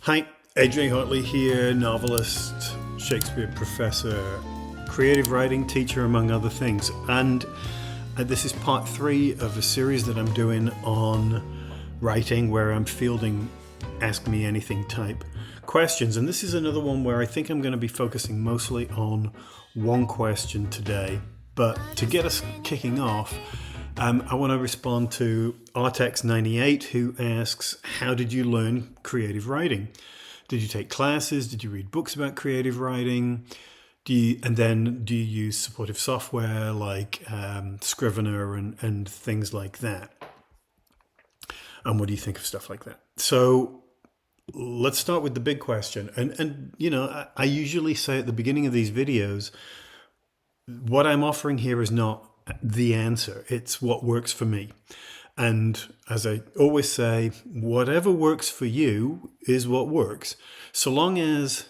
Hi, AJ Hartley here, novelist, Shakespeare professor, creative writing teacher, among other things. And this is part 3 of a series that I'm doing on writing where I'm fielding Ask Me Anything type questions. And this is another one where I think I'm going to be focusing mostly on one question today. But to get us kicking off, I want to respond to Artex98, who asks, how did you learn creative writing? Did you take classes? Did you read books about creative writing? Do you use supportive software like Scrivener and things like that? And what do you think of stuff like that? So let's start with the big question. And you know, I usually say at the beginning of these videos, what I'm offering here is not the answer. It's what works for me. And as I always say, whatever works for you is what works, so long as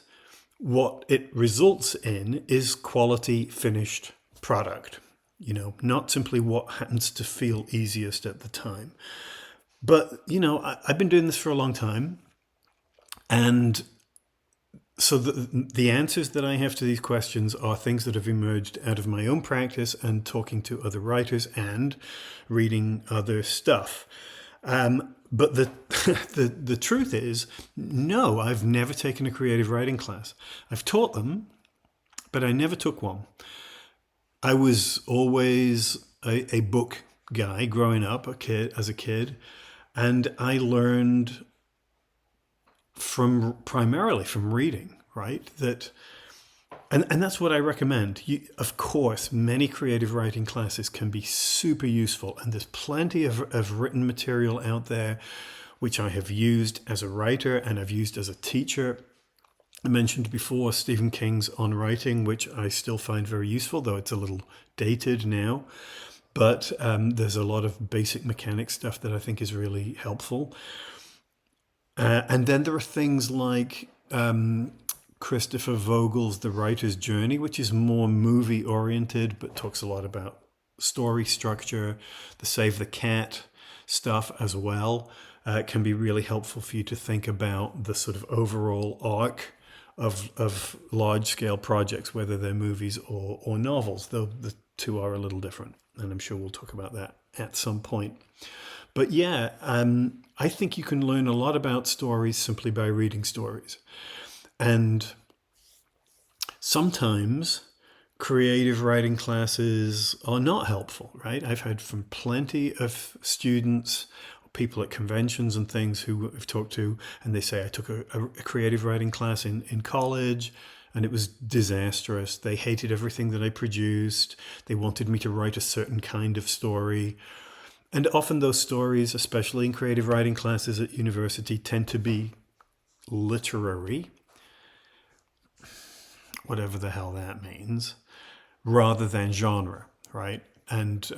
what it results in is quality finished product, you know, not simply what happens to feel easiest at the time. But, you know, I've been doing this for a long time. And so the answers that I have to these questions are things that have emerged out of my own practice and talking to other writers and reading other stuff. But the truth is, no, I've never taken a creative writing class. I've taught them, but I never took one. I was always a book guy growing up, as a kid, and I learned primarily from reading, right? And that's what I recommend. Of course, many creative writing classes can be super useful, and there's plenty of written material out there which I have used as a writer and I've used as a teacher. I mentioned before Stephen King's On Writing, which I still find very useful, though it's a little dated now. But there's a lot of basic mechanic stuff that I think is really helpful. And then there are things like Christopher Vogel's The Writer's Journey, which is more movie oriented, but talks a lot about story structure. The Save the Cat stuff as well can be really helpful for you to think about the sort of overall arc of large scale projects, whether they're movies or novels, though the two are a little different. And I'm sure we'll talk about that at some point. But yeah, I think you can learn a lot about stories simply by reading stories. And sometimes creative writing classes are not helpful, right? I've heard from plenty of students, people at conventions and things who I've talked to, and they say, I took a creative writing class in college, and it was disastrous. They hated everything that I produced. They wanted me to write a certain kind of story. And often those stories, especially in creative writing classes at university, tend to be literary, whatever the hell that means, rather than genre, right? And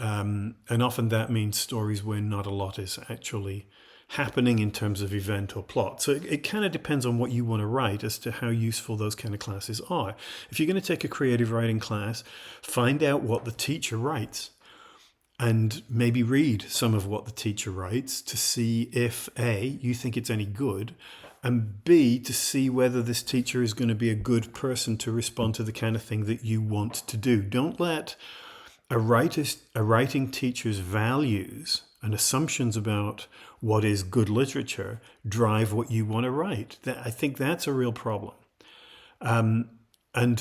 often that means stories where not a lot is actually happening in terms of event or plot. So it kind of depends on what you want to write as to how useful those kind of classes are. If you're going to take a creative writing class, find out what the teacher writes. And maybe read some of what the teacher writes to see if A, you think it's any good, and B, to see whether this teacher is going to be a good person to respond to the kind of thing that you want to do. Don't let a writing teacher's values and assumptions about what is good literature drive what you want to write. I think that's a real problem. And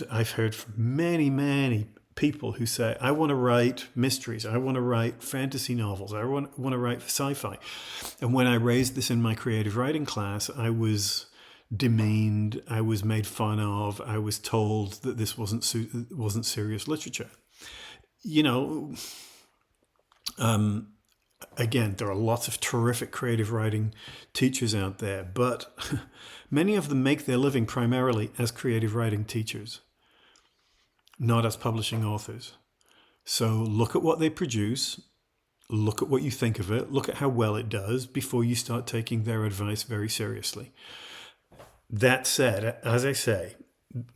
I've heard from many people who say, I want to write mysteries, I want to write fantasy novels, I want to write sci-fi. And when I raised this in my creative writing class, I was demeaned, I was made fun of, I was told that this wasn't serious literature. You know, again, there are lots of terrific creative writing teachers out there, but many of them make their living primarily as creative writing teachers, not as publishing authors. So look at what they produce, look at what you think of it, look at how well it does before you start taking their advice very seriously. That said, as I say,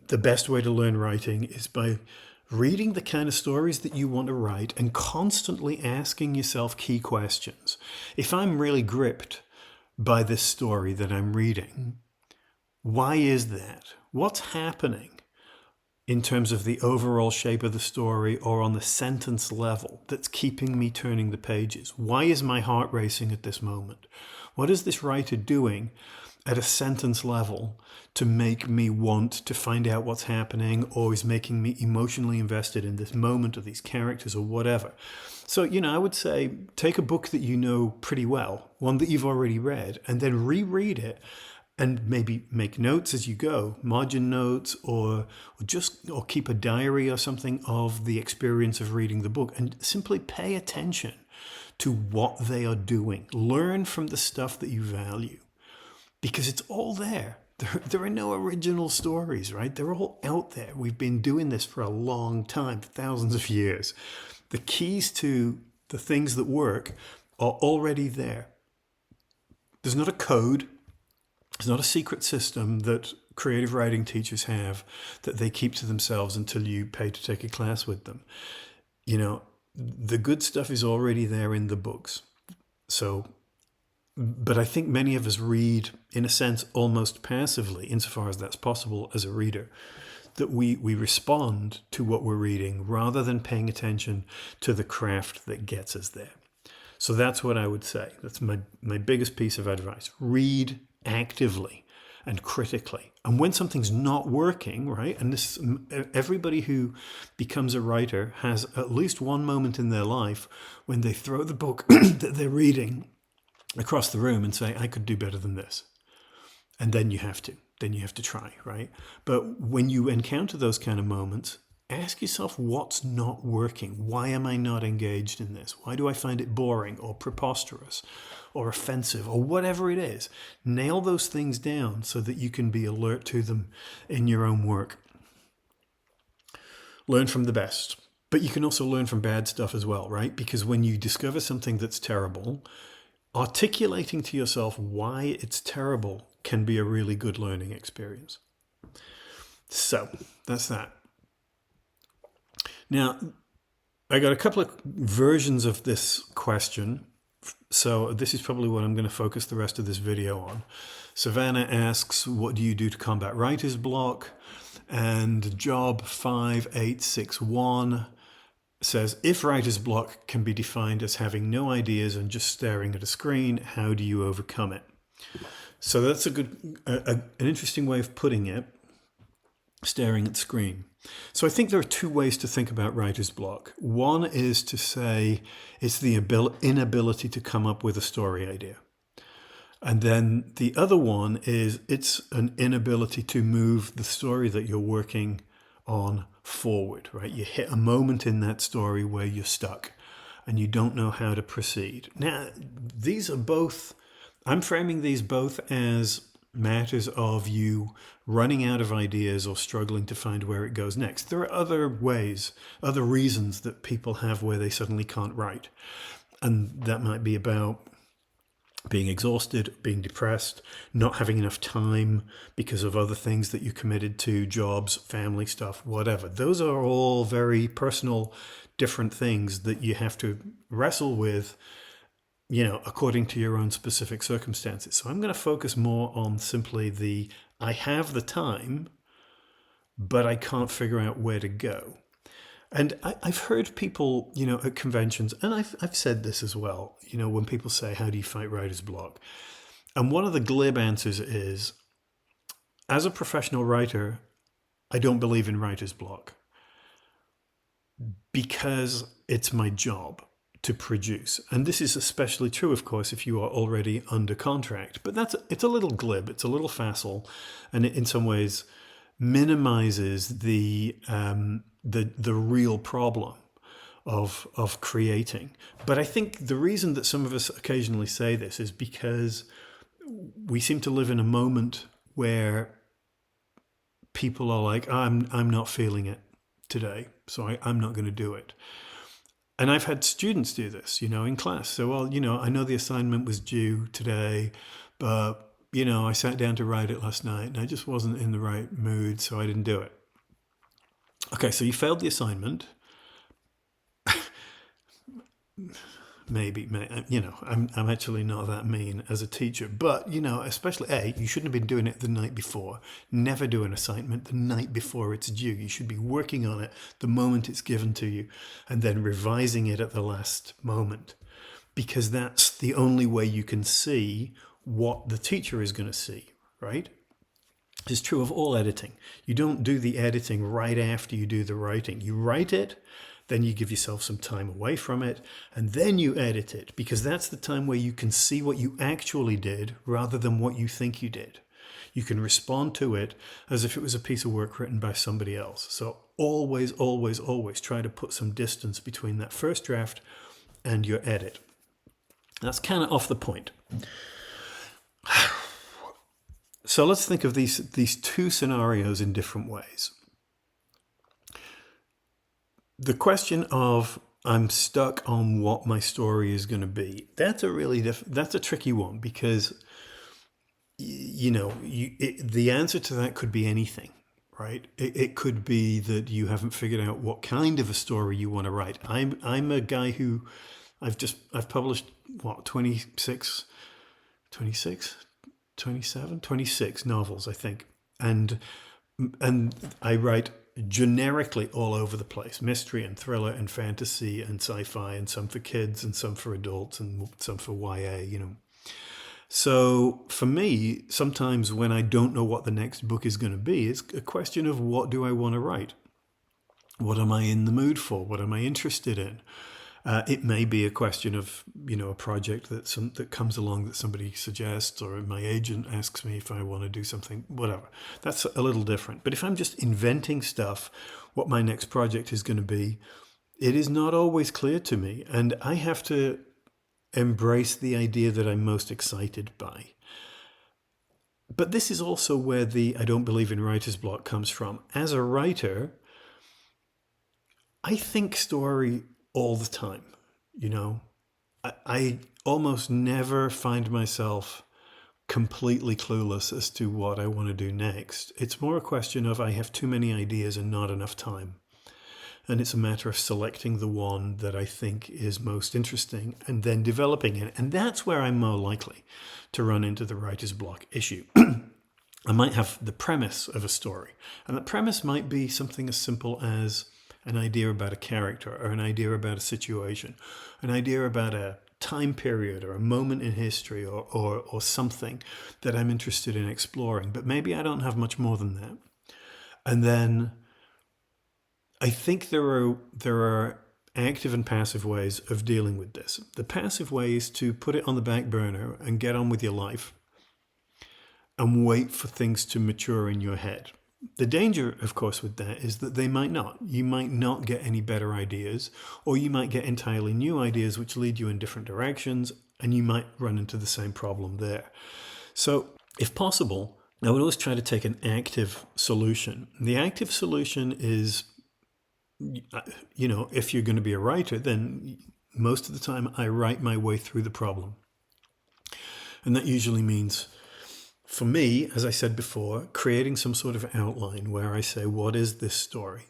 the best way to learn writing is by reading the kind of stories that you want to write and constantly asking yourself key questions. If I'm really gripped by this story that I'm reading, Why is that? What's happening in terms of the overall shape of the story or on the sentence level that's keeping me turning the pages? Why is my heart racing at this moment? What is this writer doing at a sentence level to make me want to find out what's happening, or is making me emotionally invested in this moment or these characters or whatever? So, I would say take a book that you know pretty well, one that you've already read, and then reread it and maybe make notes as you go, margin notes, or keep a diary or something of the experience of reading the book, and simply pay attention to what they are doing. Learn from the stuff that you value, because it's all there. There are no original stories, right? They're all out there. We've been doing this for a long time, thousands of years. The keys to the things that work are already there. There's not a code. It's not a secret system that creative writing teachers have that they keep to themselves until you pay to take a class with them. The good stuff is already there in the books. But I think many of us read, in a sense, almost passively, insofar as that's possible as a reader, that we respond to what we're reading rather than paying attention to the craft that gets us there. So that's what I would say. That's my biggest piece of advice. Read actively and critically. And when something's not working, right, and this, everybody who becomes a writer has at least one moment in their life when they throw the book that they're reading across the room and say, I could do better than this. And then you have to try, right? But when you encounter those kind of moments, ask yourself what's not working. Why am I not engaged in this? Why do I find it boring or preposterous or offensive or whatever it is? Nail those things down so that you can be alert to them in your own work. Learn from the best. But you can also learn from bad stuff as well, right? Because when you discover something that's terrible, articulating to yourself why it's terrible can be a really good learning experience. So that's that. Now, I got a couple of versions of this question. So this is probably what I'm going to focus the rest of this video on. Savannah asks, what do you do to combat writer's block? And Job 5861 says, if writer's block can be defined as having no ideas and just staring at a screen, how do you overcome it? So that's an interesting way of putting it, staring at the screen. So I think there are two ways to think about writer's block. One is to say it's the inability to come up with a story idea. And then the other one is it's an inability to move the story that you're working on forward, right? You hit a moment in that story where you're stuck and you don't know how to proceed. Now, these are both, I'm framing these both as matters of you running out of ideas or struggling to find where it goes next. There are other ways, other reasons that people have where they suddenly can't write. And that might be about being exhausted, being depressed, not having enough time because of other things that you committed to, jobs, family stuff, whatever. Those are all very personal, different things that you have to wrestle with, according to your own specific circumstances. So I'm going to focus more on simply I have the time, but I can't figure out where to go. And I've heard people, at conventions, and I've said this as well, when people say, how do you fight writer's block? And one of the glib answers is, as a professional writer, I don't believe in writer's block because it's my job to produce. And this is especially true, of course, if you are already under contract. But it's a little glib, it's a little facile, and it in some ways minimizes the real problem of creating. But I think the reason that some of us occasionally say this is because we seem to live in a moment where people are like, I'm not feeling it today, so I'm not going to do it. And I've had students do this, in class. So, I know the assignment was due today, but, I sat down to write it last night and I just wasn't in the right mood, so I didn't do it. Okay, so you failed the assignment. I'm actually not that mean as a teacher, but especially you shouldn't have been doing it the night before. Never do an assignment the night before it's due. You should be working on it the moment it's given to you and then revising it at the last moment, because that's the only way you can see what the teacher is going to see, right? It's true of all editing. You don't do the editing right after you do the writing. You write it, then you give yourself some time away from it, and then you edit it, because that's the time where you can see what you actually did rather than what you think you did. You can respond to it as if it was a piece of work written by somebody else. So always, always, always try to put some distance between that first draft and your edit. That's kind of off the point. So let's think of these two scenarios in different ways. The question of I'm stuck on what my story is going to be, that's a tricky one, because the answer to that could be anything, right? It could be that you haven't figured out what kind of a story you want to write. I'm a guy who I've published 26 novels, I think, and I write generically all over the place: mystery and thriller and fantasy and sci-fi, and some for kids and some for adults and some for YA, So for me, sometimes when I don't know what the next book is going to be, it's a question of what do I want to write? What am I in the mood for? What am I interested in? It may be a question of, a project that comes along that somebody suggests, or my agent asks me if I want to do something, whatever. That's a little different. But if I'm just inventing stuff, what my next project is going to be, it is not always clear to me. And I have to embrace the idea that I'm most excited by. But this is also where the I don't believe in writer's block comes from. As a writer, I think story all the time. I almost never find myself completely clueless as to what I want to do next. It's more a question of I have too many ideas and not enough time. And it's a matter of selecting the one that I think is most interesting and then developing it. And that's where I'm more likely to run into the writer's block issue. I might have the premise of a story, and the premise might be something as simple as an idea about a character, or an idea about a situation, an idea about a time period or a moment in history, or something that I'm interested in exploring. But maybe I don't have much more than that. And then I think there are active and passive ways of dealing with this. The passive way is to put it on the back burner and get on with your life and wait for things to mature in your head. The danger, of course, with that is that they might not. You might not get any better ideas, or you might get entirely new ideas which lead you in different directions, and you might run into the same problem there. So, if possible, I would always try to take an active solution. The active solution is, if you're going to be a writer, then most of the time I write my way through the problem. And that usually means, for me, as I said before, creating some sort of outline where I say, what is this story?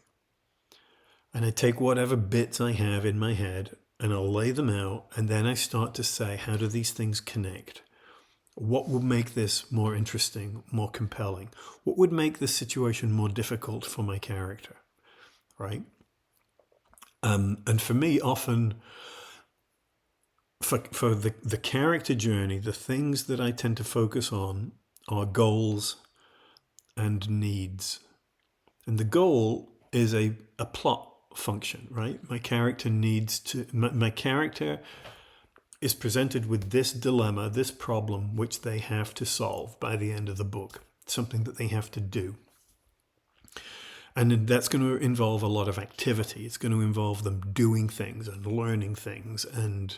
And I take whatever bits I have in my head and I'll lay them out, and then I start to say, how do these things connect? What would make this more interesting, more compelling? What would make this situation more difficult for my character, right? And for me, often, for the character journey, the things that I tend to focus on are goals and needs. And the goal is a plot function, right? My character is presented with this dilemma, this problem, which they have to solve by the end of the book, something that they have to do. And that's going to involve a lot of activity. It's going to involve them doing things and learning things and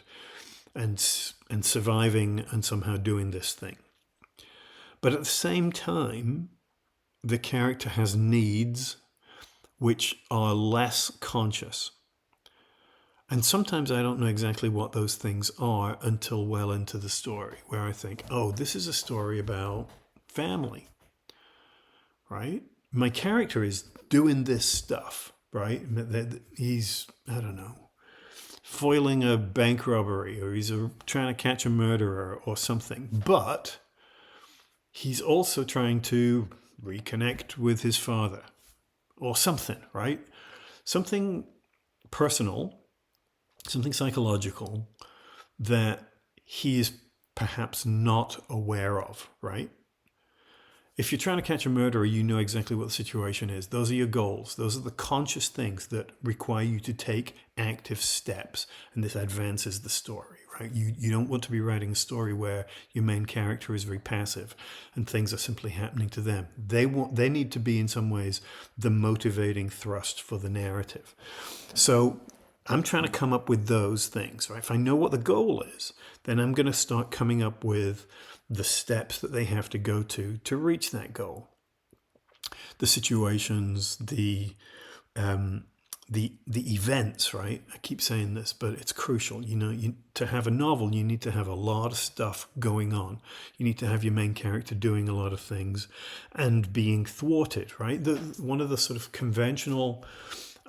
surviving and somehow doing this thing. But at the same time, the character has needs which are less conscious. And sometimes I don't know exactly what those things are until well into the story, where I think, oh, this is a story about family, right? My character is doing this stuff, right? He's, foiling a bank robbery, or he's trying to catch a murderer or something. But he's also trying to reconnect with his father or something, right? Something personal, something psychological that he is perhaps not aware of, right? If you're trying to catch a murderer, you know exactly what the situation is. Those are your goals. Those are the conscious things that require you to take active steps. And this advances the story, right? You don't want to be writing a story where your main character is very passive and things are simply happening to them. They need to be, in some ways, the motivating thrust for the narrative. So I'm trying to come up with those things, right? If I know what the goal is, then I'm going to start coming up with the steps that they have to go to reach that goal. The situations, the events, right? I keep saying this, but it's crucial. To have a novel, you need to have a lot of stuff going on. You need to have your main character doing a lot of things and being thwarted, right? One of the sort of conventional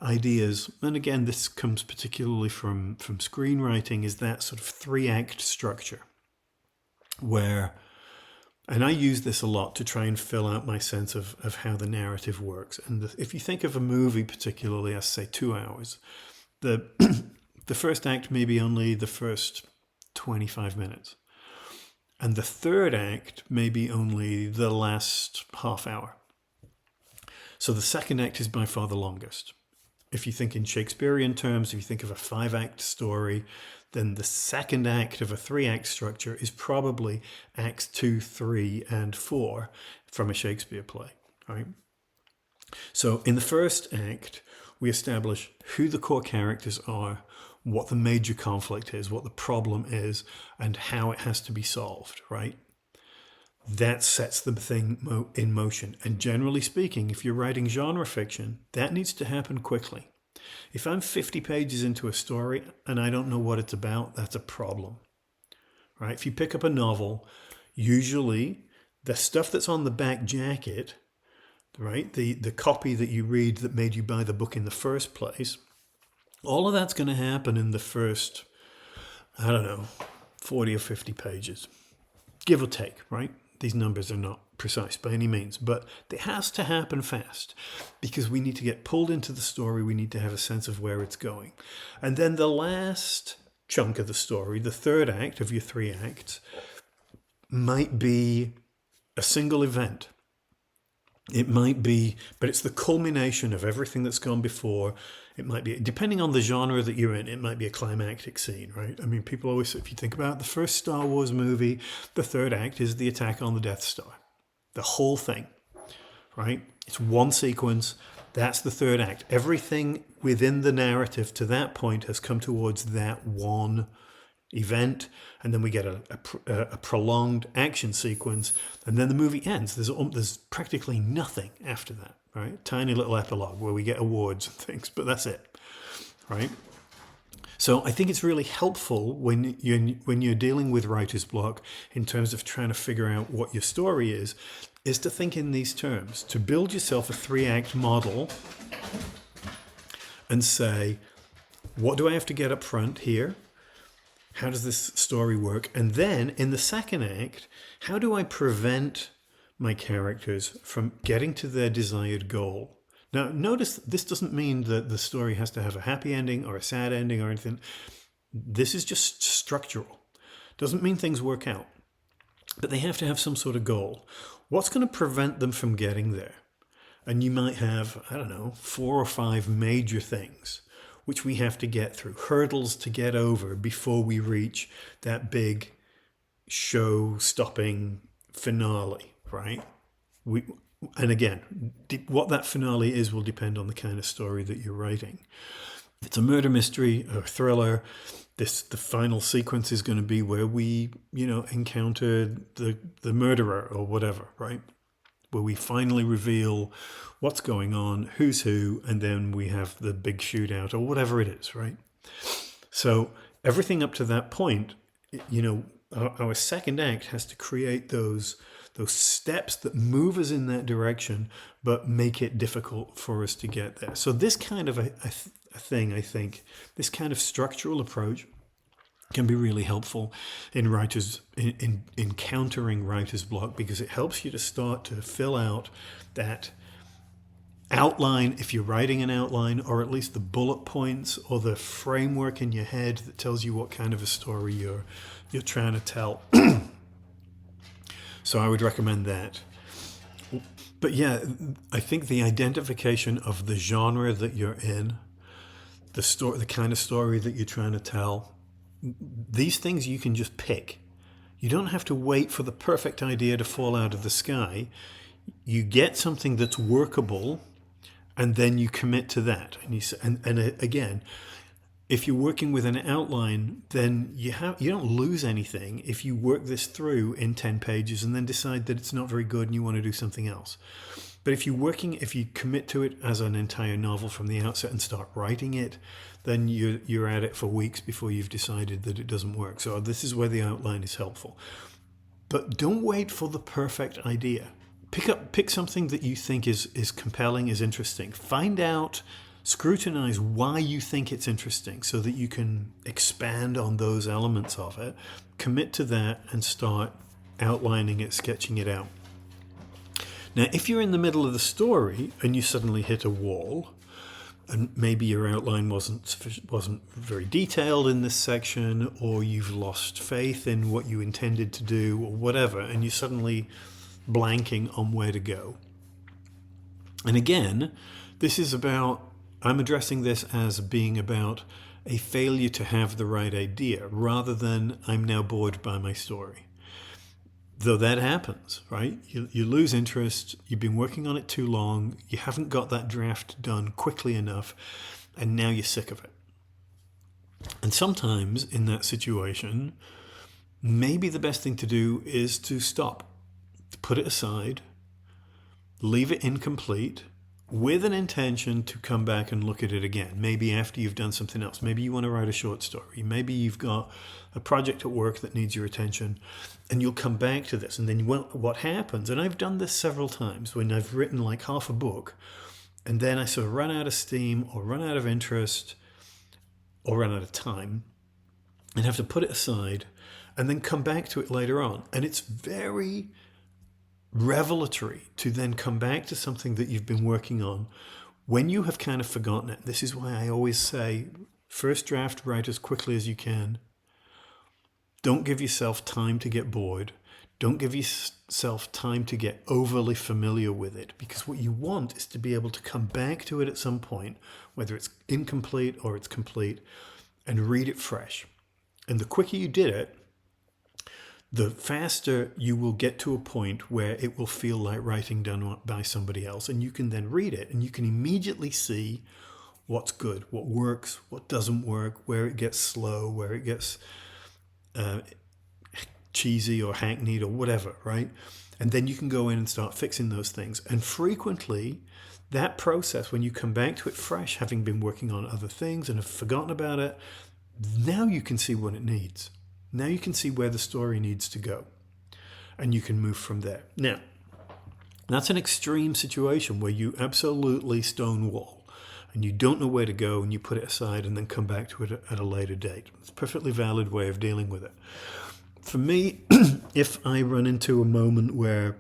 ideas, and again, this comes particularly from screenwriting, is that sort of 3-act structure where, and I use this a lot to try and fill out my sense of how the narrative works. And if you think of a movie, particularly, as say 2 hours, the first act may be only the first 25 minutes. And the third act may be only the last half hour. So the second act is by far the longest. If you think in Shakespearean terms, if you think of a 5-act story, then the second act of a 3-act structure is probably acts 2, 3, and 4 from a Shakespeare play, right? So in the first act, we establish who the core characters are, what the major conflict is, what the problem is, and how it has to be solved, right? That sets the thing in motion. And generally speaking, if you're writing genre fiction, that needs to happen quickly. If I'm 50 pages into a story and I don't know what it's about, that's a problem, right? If you pick up a novel, usually the stuff that's on the back jacket, right, the copy that you read that made you buy the book in the first place, all of that's going to happen in the first, 40 or 50 pages, give or take, right? These numbers are not precise by any means, but it has to happen fast because we need to get pulled into the story. We need to have a sense of where it's going. And then the last chunk of the story, the third act of your 3 acts, might be a single event. It might be, but it's the culmination of everything that's gone before. It might be, depending on the genre that you're in, it might be a climactic scene, right? I mean, people always, if you think about the first Star Wars movie, the third act is the attack on the Death Star. The whole thing, right? It's one sequence. That's the third act. Everything within the narrative to that point has come towards that one event, and then we get a prolonged action sequence, and then the movie ends. There's practically nothing after that, right? Tiny little epilogue where we get awards and things, but that's it, right? So I think it's really helpful when you're dealing with writer's block in terms of trying to figure out what your story is to think in these terms, to build yourself a 3-act model and say, what do I have to get up front here? How does this story work? And then in the second act, how do I prevent my characters from getting to their desired goal? Now, notice this doesn't mean that the story has to have a happy ending or a sad ending or anything. This is just structural. Doesn't mean things work out. But they have to have some sort of goal. What's going to prevent them from getting there? And you might have, 4 or 5 major things which we have to get through, hurdles to get over before we reach that big show-stopping finale, right? And again, what that finale is will depend on the kind of story that you're writing. If it's a murder mystery or thriller, the final sequence is going to be where we, encounter the murderer or whatever, right? Where we finally reveal what's going on, who's who, and then we have the big shootout or whatever it is, right? So everything up to that point, our second act has to create those those steps that move us in that direction, but make it difficult for us to get there. So this kind of a thing, I think, this kind of structural approach can be really helpful in countering writer's block, because it helps you to start to fill out that outline, if you're writing an outline, or at least the bullet points or the framework in your head that tells you what kind of a story you're trying to tell. So I would recommend that. But yeah, I think the identification of the genre that you're in, the kind of story that you're trying to tell, these things you can just pick. You don't have to wait for the perfect idea to fall out of the sky. You get something that's workable, and then you commit to that. And again, if you're working with an outline, then you don't lose anything if you work this through in 10 pages and then decide that it's not very good and you want to do something else. But if you commit to it as an entire novel from the outset and start writing it, then you're at it for weeks before you've decided that it doesn't work. So this is where the outline is helpful. But don't wait for the perfect idea. Pick something that you think is compelling, is interesting. Find out, scrutinize why you think it's interesting so that you can expand on those elements of it, commit to that, and start outlining it, sketching it out. Now, if you're in the middle of the story and you suddenly hit a wall, and maybe your outline wasn't very detailed in this section, or you've lost faith in what you intended to do, or whatever, and you're suddenly blanking on where to go. And again, I'm addressing this as being about a failure to have the right idea, rather than I'm now bored by my story. Though that happens, right? You lose interest, you've been working on it too long, you haven't got that draft done quickly enough, and now you're sick of it. And sometimes in that situation, maybe the best thing to do is to stop, to put it aside, leave it incomplete, with an intention to come back and look at it again. Maybe after you've done something else. Maybe you want to write a short story. Maybe you've got a project at work that needs your attention, and you'll come back to this. And then what happens, and I've done this several times when I've written like half a book, and then I sort of run out of steam, or run out of interest, or run out of time, and have to put it aside, and then come back to it later on. And it's very revelatory to then come back to something that you've been working on when you have kind of forgotten it. This is why I always say, first draft, write as quickly as you can. Don't give yourself time to get bored. Don't give yourself time to get overly familiar with it, because what you want is to be able to come back to it at some point, whether it's incomplete or it's complete, and read it fresh. And the quicker you did it, the faster you will get to a point where it will feel like writing done by somebody else. And you can then read it, and you can immediately see what's good, what works, what doesn't work, where it gets slow, where it gets cheesy or hackneyed or whatever, right? And then you can go in and start fixing those things. And frequently, that process, when you come back to it fresh, having been working on other things and have forgotten about it, now you can see what it needs. Now you can see where the story needs to go, and you can move from there. Now, that's an extreme situation where you absolutely stonewall and you don't know where to go, and you put it aside and then come back to it at a later date. It's a perfectly valid way of dealing with it. For me, if I run into a moment where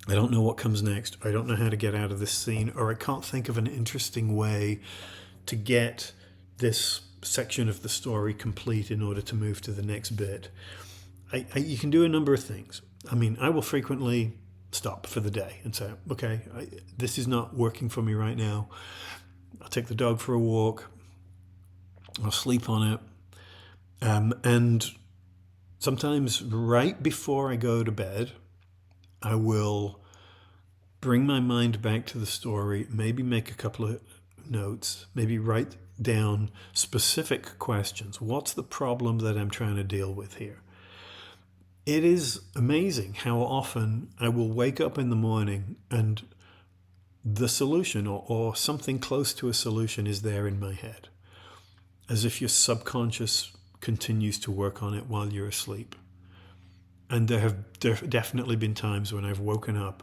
I don't know what comes next, I don't know how to get out of this scene, or I can't think of an interesting way to get this section of the story complete in order to move to the next bit, you can do a number of things. I mean, I will frequently stop for the day and say, okay, this is not working for me right now. I'll take the dog for a walk. I'll sleep on it. And sometimes right before I go to bed, I will bring my mind back to the story, maybe make a couple of notes, maybe write down specific questions. What's the problem that I'm trying to deal with here? It is amazing how often I will wake up in the morning and the solution or something close to a solution is there in my head, as if your subconscious continues to work on it while you're asleep. And there have definitely been times when I've woken up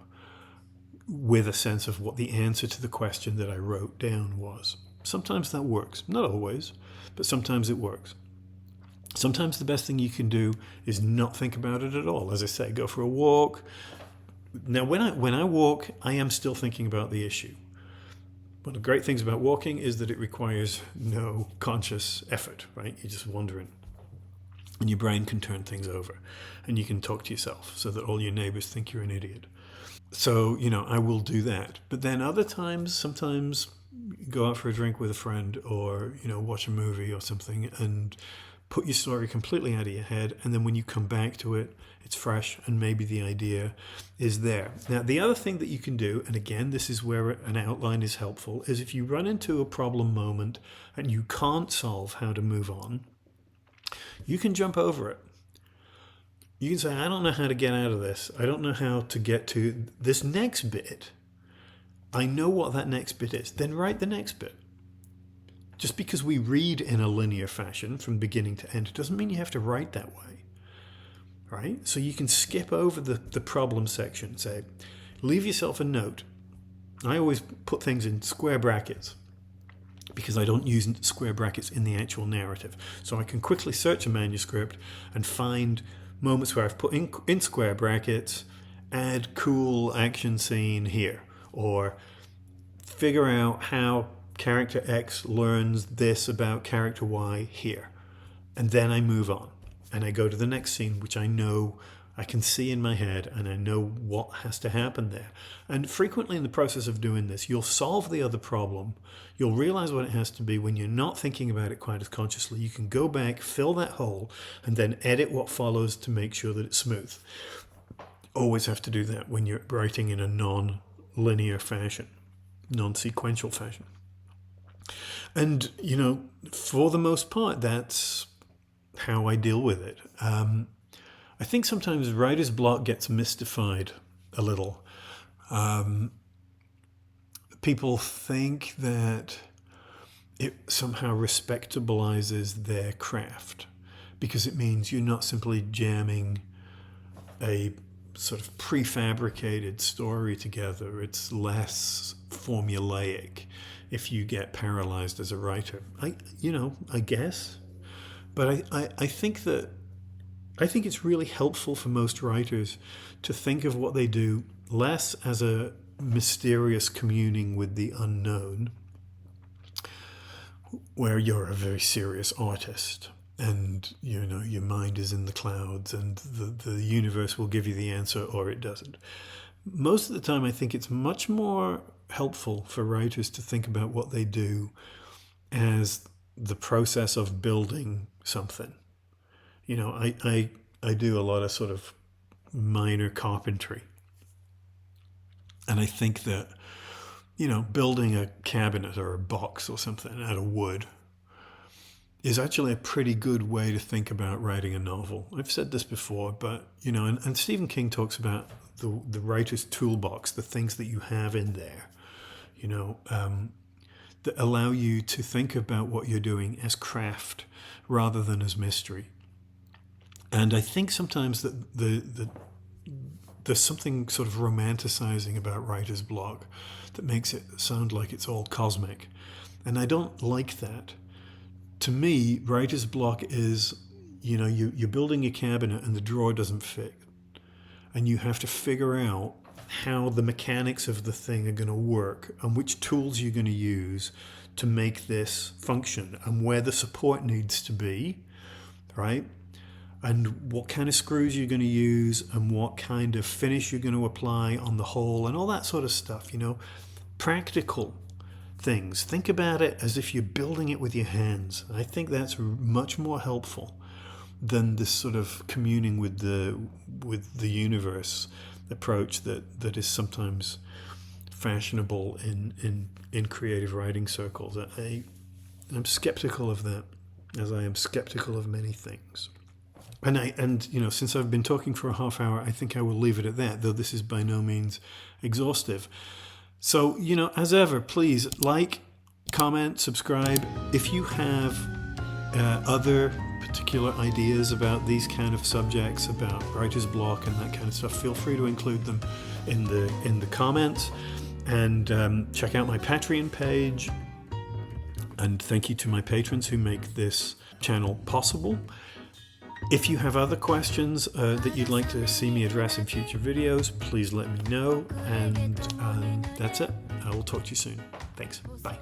with a sense of what the answer to the question that I wrote down was. Sometimes that works. Not always, but sometimes it works. Sometimes the best thing you can do is not think about it at all. As I say, go for a walk. Now, when I walk, I am still thinking about the issue. One of the great things about walking is that it requires no conscious effort, right? You're just wandering. And your brain can turn things over. And you can talk to yourself so that all your neighbors think you're an idiot. So, I will do that. But then other times, sometimes go out for a drink with a friend or, watch a movie or something and put your story completely out of your head. And then when you come back to it, it's fresh and maybe the idea is there. Now, the other thing that you can do, and again, this is where an outline is helpful, is if you run into a problem moment and you can't solve how to move on, you can jump over it. You can say, I don't know how to get out of this. I don't know how to get to this next bit. I know what that next bit is. Then write the next bit. Just because we read in a linear fashion from beginning to end, it doesn't mean you have to write that way. Right? So you can skip over the problem section. Say, leave yourself a note. I always put things in square brackets because I don't use square brackets in the actual narrative. So I can quickly search a manuscript and find moments where I've put in square brackets, add cool action scene here, or figure out how character X learns this about character Y here. And then I move on and I go to the next scene, which I know I can see in my head and I know what has to happen there. And frequently in the process of doing this, you'll solve the other problem. You'll realize what it has to be when you're not thinking about it quite as consciously. You can go back, fill that hole, and then edit what follows to make sure that it's smooth. Always have to do that when you're writing in a non-linear fashion, non-sequential fashion. And, for the most part, that's how I deal with it. I think sometimes writer's block gets mystified a little. People think that it somehow respectabilizes their craft because it means you're not simply jamming a sort of prefabricated story together. It's less formulaic if you get paralyzed as a writer. I guess. But I think it's really helpful for most writers to think of what they do less as a mysterious communing with the unknown, where you're a very serious artist and your mind is in the clouds and the universe will give you the answer or it doesn't. Most of the time I think it's much more helpful for writers to think about what they do as the process of building something. I do a lot of sort of minor carpentry. And I think that, building a cabinet or a box or something out of wood is actually a pretty good way to think about writing a novel. I've said this before, but, and Stephen King talks about the writer's toolbox, the things that you have in there, that allow you to think about what you're doing as craft rather than as mystery. And I think sometimes that there's something sort of romanticizing about writer's block that makes it sound like it's all cosmic. And I don't like that. To me, writer's block is, you're building a cabinet and the drawer doesn't fit. And you have to figure out how the mechanics of the thing are going to work and which tools you're going to use to make this function and where the support needs to be, right? And what kind of screws you're going to use and what kind of finish you're going to apply on the whole and all that sort of stuff, practical things. Think about it as if you're building it with your hands. I think that's much more helpful than this sort of communing with the universe approach that is sometimes fashionable in creative writing circles. I'm skeptical of that, as I am skeptical of many things. And since I've been talking for a half hour, I think I will leave it at that, though this is by no means exhaustive. So, as ever, please like, comment, subscribe. If you have other particular ideas about these kind of subjects, about writer's block and that kind of stuff, feel free to include them in the comments. And check out my Patreon page. And thank you to my patrons who make this channel possible. If you have other questions that you'd like to see me address in future videos, please let me know. And that's it. I will talk to you soon. Thanks. Bye.